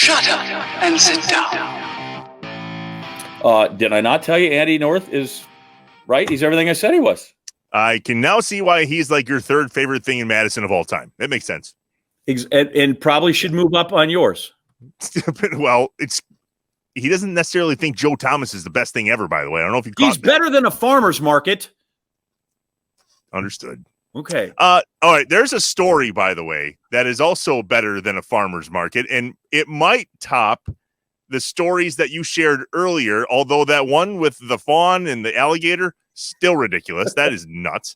Shut up and sit down. Did I not tell you Andy North is right? He's everything I said he was. I can now see why he's like your third favorite thing in Madison of all time. That makes sense. And probably should move up on yours. Well, he doesn't necessarily think Joe Thomas is the best thing ever, by the way. I don't know if he's better than a farmer's market. Understood. Okay. All right. There's a story, by the way, that is also better than a farmer's market, and it might top the stories that you shared earlier, although that one with the fawn and the alligator, still ridiculous. That is nuts.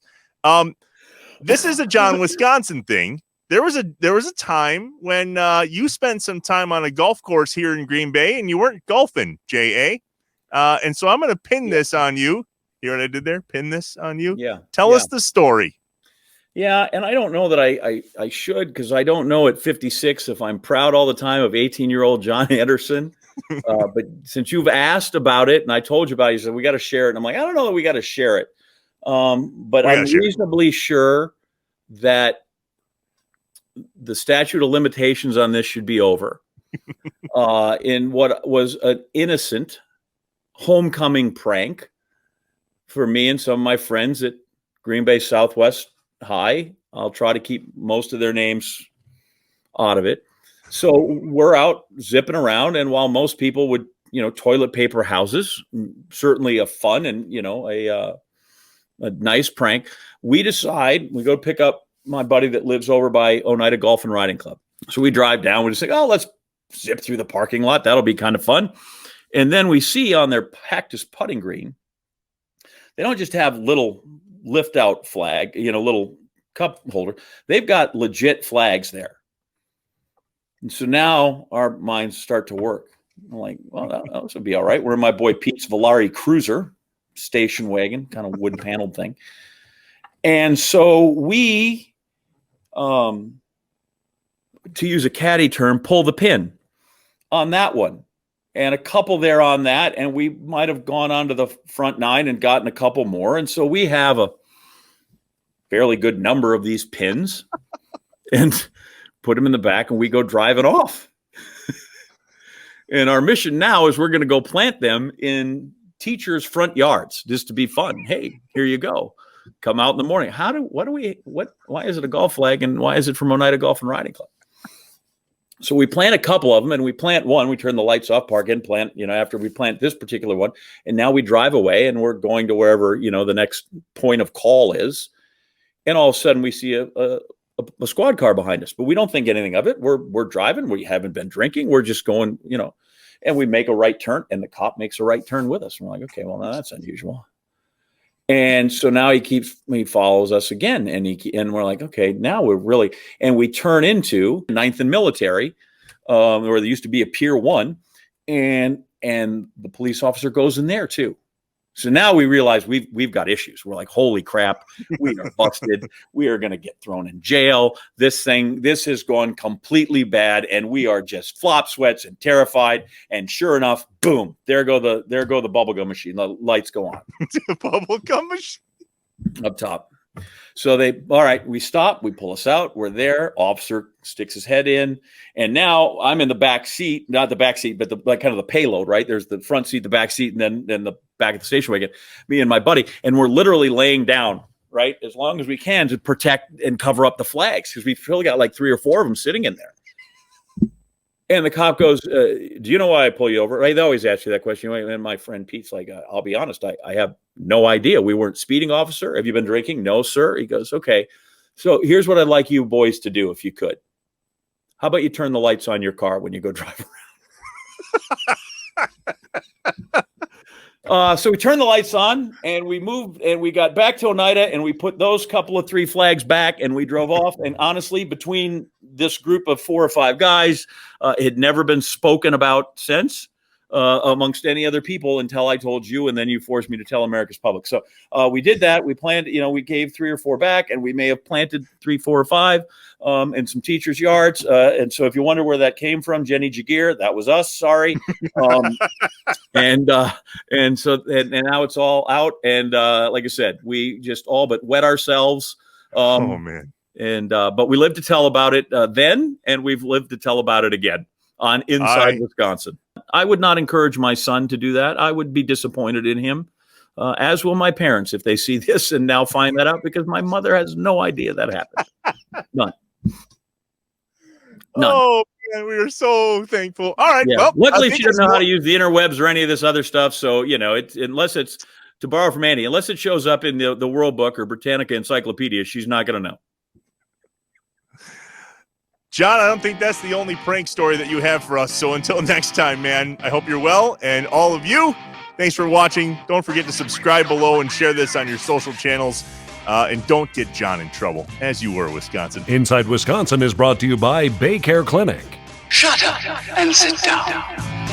This is a John, Wisconsin thing. There was a time when you spent some time on a golf course here in Green Bay, and you weren't golfing, J.A. And so I'm going to pin this on you. Hear what I did there? Pin this on you? Yeah. Tell us the story. Yeah, and I don't know that I should, because I don't know at 56 if I'm proud all the time of 18-year-old John Anderson. But since you've asked about it, and I told you about it, you said we got to share it. And I'm like, I don't know that we got to share it. But I'm reasonably sure that the statute of limitations on this should be over. In what was an innocent homecoming prank for me and some of my friends at Green Bay Southwest High. I'll try to keep most of their names out of it. So we're out zipping around, and while most people would, toilet paper houses, certainly a fun and, a nice prank, we decide we go pick up my buddy that lives over by Oneida Golf and Riding Club. So we drive down, we just think, let's zip through the parking lot. That'll be kind of fun. And then we see on their practice putting green, they don't just have little lift out flag, little cup holder. They've got legit flags there. And so now our minds start to work. I'm like, well, that would be all right. We're in my boy Pete's Volare Cruiser station wagon, kind of wood paneled thing. And so we, to use a caddy term, pull the pin on that one. And a couple there on that, and we might have gone onto the front nine and gotten a couple more. And so we have a fairly good number of these pins and put them in the back, and we go driving off. And our mission now is we're going to go plant them in teachers' front yards just to be fun. Hey, here you go. Come out in the morning. Why is it a golf flag, and why is it from Oneida Golf and Riding Club? So we plant a couple of them, and we plant one. We turn the lights off, park in, plant, after we plant this particular one. And now we drive away, and we're going to wherever, the next point of call is. And all of a sudden we see a squad car behind us, but we don't think anything of it. We're driving. We haven't been drinking. We're just going, and we make a right turn, and the cop makes a right turn with us. And we're like, okay, well, now that's unusual. And so now he follows us again, and we're like, okay, now we're really, and we turn into 9th and Military, where there used to be a Pier 1, and the police officer goes in there too. So now we realize we've got issues. We're like, holy crap, we are busted. We are going to get thrown in jail. This has gone completely bad, and we are just flop sweats and terrified. And sure enough, boom, there go the bubblegum machine. The lights go on. Bubblegum machine up top. So we stop, we pull us out, we're there, officer sticks his head in, and now I'm in the back seat, not the back seat, but kind of the payload, right? There's the front seat, the back seat, and then the back of the station wagon, me and my buddy, and we're literally laying down, right, as long as we can to protect and cover up the flags, because we've really got like 3 or 4 of them sitting in there. And the cop goes, do you know why I pull you over? Right? They always ask you that question. And my friend Pete's like, I'll be honest, I have no idea. We weren't speeding, officer. Have you been drinking? No, sir. He goes, okay. So here's what I'd like you boys to do if you could. How about you turn the lights on your car when you go drive around? So we turned the lights on, and we moved, and we got back to Oneida, and we put those couple of 3 flags back, and we drove off. And honestly, between this group of 4 or 5 guys, it had never been spoken about since amongst any other people until I told you, and then you forced me to tell America's public. So we did that. We planned, we gave 3 or 4 back, and we may have planted 3, 4, or 5 in some teachers' yards. And so if you wonder where that came from, Jenny Jagir, that was us. Sorry. And now it's all out. And like I said, we just all but wet ourselves. Oh man. And but we lived to tell about it then, and we've lived to tell about it again. on Inside Wisconsin. I would not encourage my son to do that. I would be disappointed in him, as will my parents if they see this and now find that out, because my mother has no idea that happened. None. Oh, man, we are so thankful. All right. Yeah. Well, luckily she doesn't know how to use the interwebs or any of this other stuff. So, unless it's, to borrow from Andy, unless it shows up in the World Book or Britannica Encyclopedia, she's not going to know. John, I don't think that's the only prank story that you have for us. So until next time, man, I hope you're well. And all of you, thanks for watching. Don't forget to subscribe below and share this on your social channels. And don't get John in trouble, as you were, Wisconsin. Inside Wisconsin is brought to you by Bay Care Clinic. Shut up and sit down.